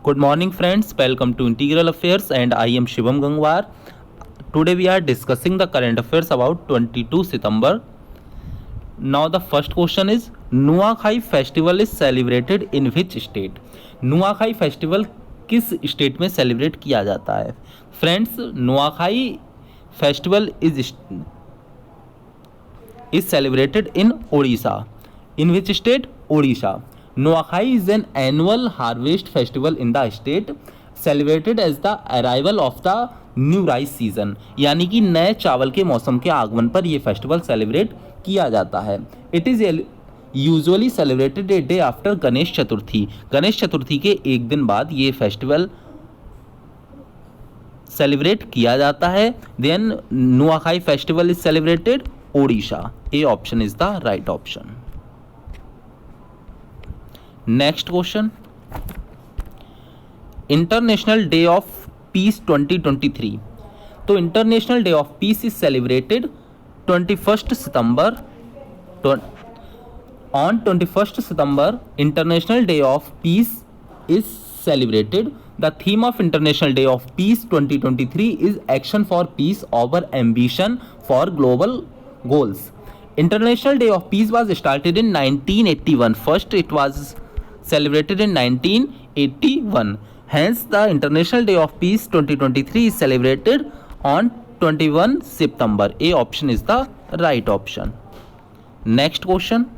Good morning, friends. Welcome to Integral Affairs, and I am Shivam Gangwar. Today we are discussing the current affairs about 22 September. Now the first question is Nuakhai festival is celebrated in which state? Nuakhai festival किस state में celebrate किया जाता है? Friends, Nuakhai festival is celebrated in Odisha. In which state? Odisha. Nuakhai is an annual harvest festival in the state, celebrated as the arrival of the new rice season, यानी कि नए चावल के मौसम के आगमन पर यह फेस्टिवल सेलिब्रेट किया जाता है. It is usually celebrated a day after Ganesh Chaturthi. Ganesh Chaturthi के एक दिन बाद ये फेस्टिवल सेलिब्रेट किया जाता है. Then Nuakhai festival is celebrated Odisha. A option is the right option. Next question, international day of peace 2023. तो international day of peace is celebrated 21 September. On 21st September, International Day of Peace is celebrated. The theme of International Day of Peace 2023 is Action for Peace over Ambition for Global Goals. International Day of Peace was started in 1981. First, it was celebrated in 1981. Hence, the International Day of Peace 2023 is celebrated on 21 September. A option is the right option. Next question.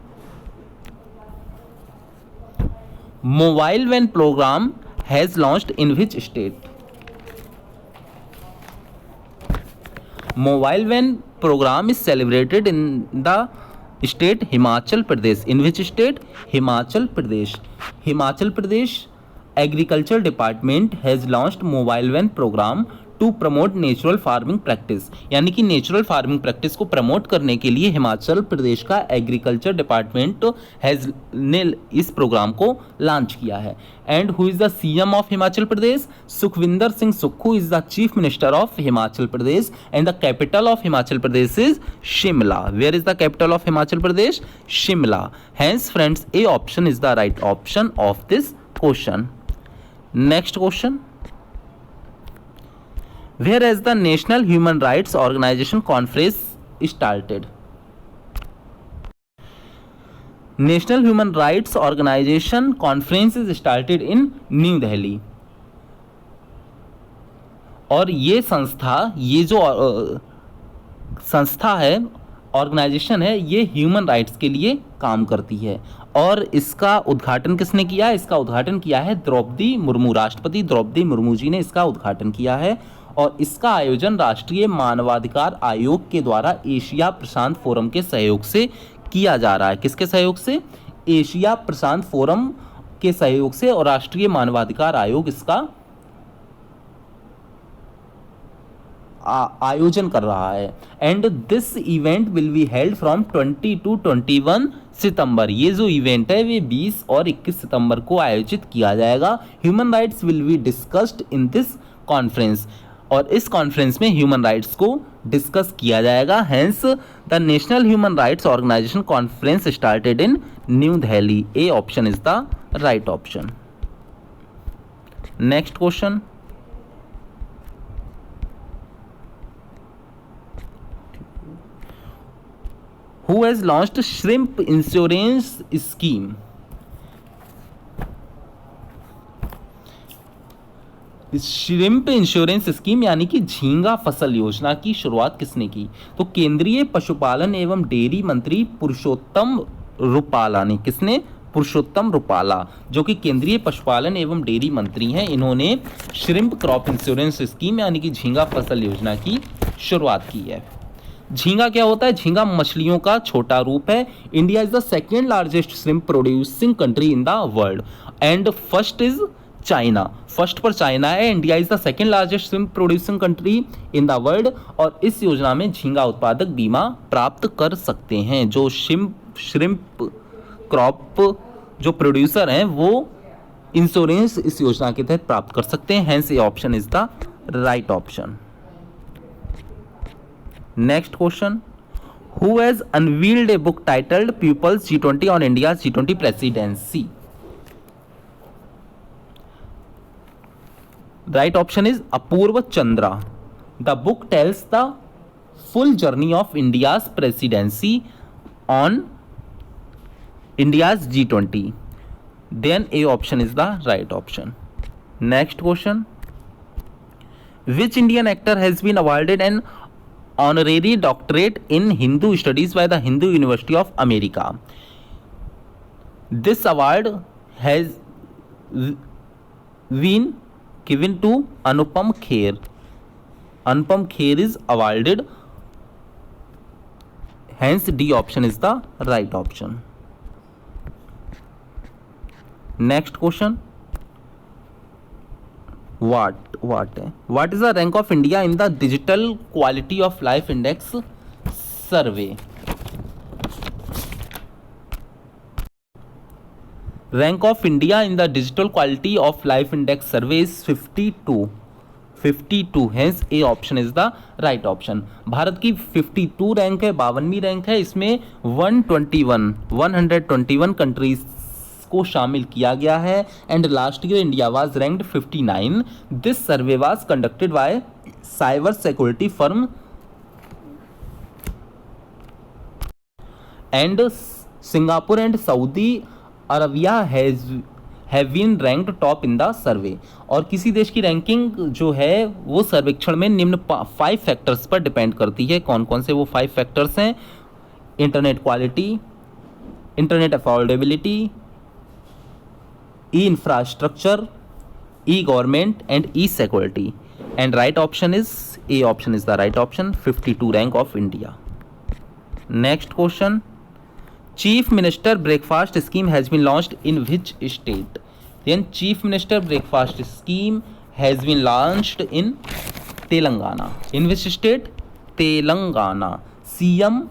Mobile Van program has launched in which state? Mobile Van program is celebrated in the state Himachal Pradesh. In which state? Himachal Pradesh. Himachal Pradesh Agriculture Department has launched Mobile Van program to promote natural farming practice, यानी कि natural farming practice को promote करने के लिए हिमाचल प्रदेश का agriculture department ने इस programme को लॉन्च किया है. And who is the CM of Himachal Pradesh? Sukhvinder Singh Sukhu is the chief minister of Himachal Pradesh. And the capital of Himachal Pradesh is Shimla. Where is the capital of Himachal Pradesh? Shimla. Hence friends, A option is the right option of this question. Next question, where has the National Human Rights Organization conference started? National Human Rights Organization conference is started in New Delhi. और ये जो संस्था है, organisation है, ये human rights के लिए काम करती है. और इसका उद्घाटन किसने किया है? इसका उद्घाटन किया है द्रौपदी मुर्मू. राष्ट्रपति द्रौपदी मुर्मू जी ने इसका उद्घाटन किया है. और इसका आयोजन राष्ट्रीय मानवाधिकार आयोग के द्वारा एशिया प्रशांत फोरम के सहयोग से किया जा रहा है. किसके सहयोग से? एशिया प्रशांत फोरम के सहयोग से. और राष्ट्रीय मानवाधिकार आयोग इसका आयोजन कर रहा है. And this event will be held from 20 to 21 सितंबर. ये जो इवेंट है वे 20 और 21 सितंबर को आयोजित किया जाएगा. Human rights will be discussed in this conference. और इस कॉन्फ्रेंस में ह्यूमन राइट्स को डिस्कस किया जाएगा. Hence the national human rights organisation conference started in New Delhi. A option is the right option. Next question, who has launched shrimp insurance scheme? Shrimp insurance scheme यानी कि झींगा फसल योजना की शुरुआत किसने की? तो केंद्रीय पशुपालन एवं डेयरी मंत्री पुरुषोत्तम रुपाला ने. किसने? पुरुषोत्तम रुपाला, जो कि केंद्रीय पशुपालन एवं डेयरी मंत्री हैं. इन्होंने श्रिम्प क्रॉप इंश्योरेंस स्कीम यानी कि झींगा फसल योजना की शुरुआत की है. झींगा क्या होता है? झींगा मछलियों का छोटा रूप है. India is the second largest shrimp producing country in the world. And first is China. First पर चाइना है. India is the second largest shrimp producing country in the world. और इस योजना में झींगा उत्पादक बीमा प्राप्त कर सकते हैं. जो श्रिम्प क्रॉप जो प्रोड्यूसर हैं वो इंश्योरेंस इस योजना के तहत प्राप्त कर सकते हैं. Hence A option is the right option. Next question, who has unveiled a book titled people's G20 on India G20 presidency? Right option is Apurva Chandra. The book tells the full journey of India's presidency on India's G20. Then A option is the right option. Next question. Which Indian actor has been awarded an honorary doctorate in Hindu studies by the Hindu University of America? This award has been given to Anupam Kher. Anupam Kher is awarded, hence D option is the right option. Next question. What is the rank of India in the Digital Quality of Life Index survey? Rank of India in the Digital Quality of Life Index survey is 52, hence A option is the right option. Bharat की 52 rank है, 52वीं rank है, इसमें 121 countries को शामिल किया गया है and last year India was ranked 59. This survey was conducted by cyber security firm and Singapore and Saudi Arabia have been ranked top in the survey. और किसी देश की रैंकिंग जो है वो सर्वेक्षण में निम्न 5 फैक्टर्स पर डिपेंड करती है. कौन कौन से वो 5 फैक्टर्स हैं? Internet quality, internet affordability, e-infrastructure, e-government and e-security. And right option is A option is the right option, 52 rank of India. Next question. Chief Minister Breakfast Scheme has been launched in which state? Then Chief Minister Breakfast Scheme has been launched in Telangana. In which state? Telangana. CM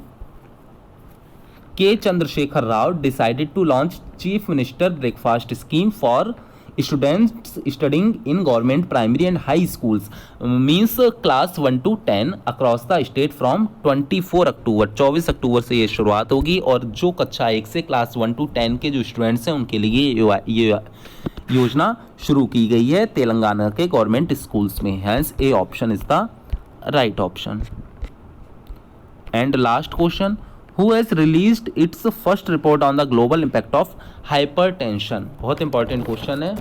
K. Chandrasekhar Rao decided to launch Chief Minister Breakfast Scheme for students studying in government primary and high schools, means class 1 to 10 across the state from 24 अक्टूबर 24 अक्टूबर से ये शुरुआत होगी. और जो कक्षा 1 से class 1 to 10 के जो स्टूडेंट्स हैं उनके लिए ये योजना शुरू की गई है तेलंगाना के गवर्नमेंट स्कूल्स में. Hence A option is the right option. And last question. Who has released its first report on the global impact of hypertension? बहुत इंपॉर्टेंट क्वेश्चन है.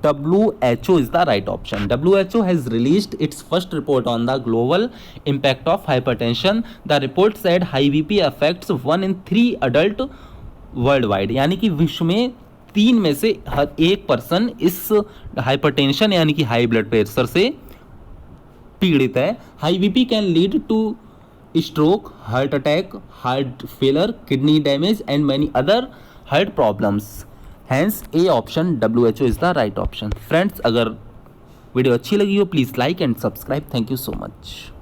WHO is the right option. WHO has released its first report on the global impact of hypertension. The report said high BP affects 1 in 3 adult worldwide. यानी कि विश्व में 3 में से हर एक person इस हाइपरटेंशन यानी कि हाई ब्लड प्रेशर से पीड़ित है. High BP can lead to stroke, heart attack, heart failure, kidney damage and many other heart problems. Hence A option WHO is the right option. Friends, अगर video अच्छी लगी हो please like and subscribe. Thank you so much.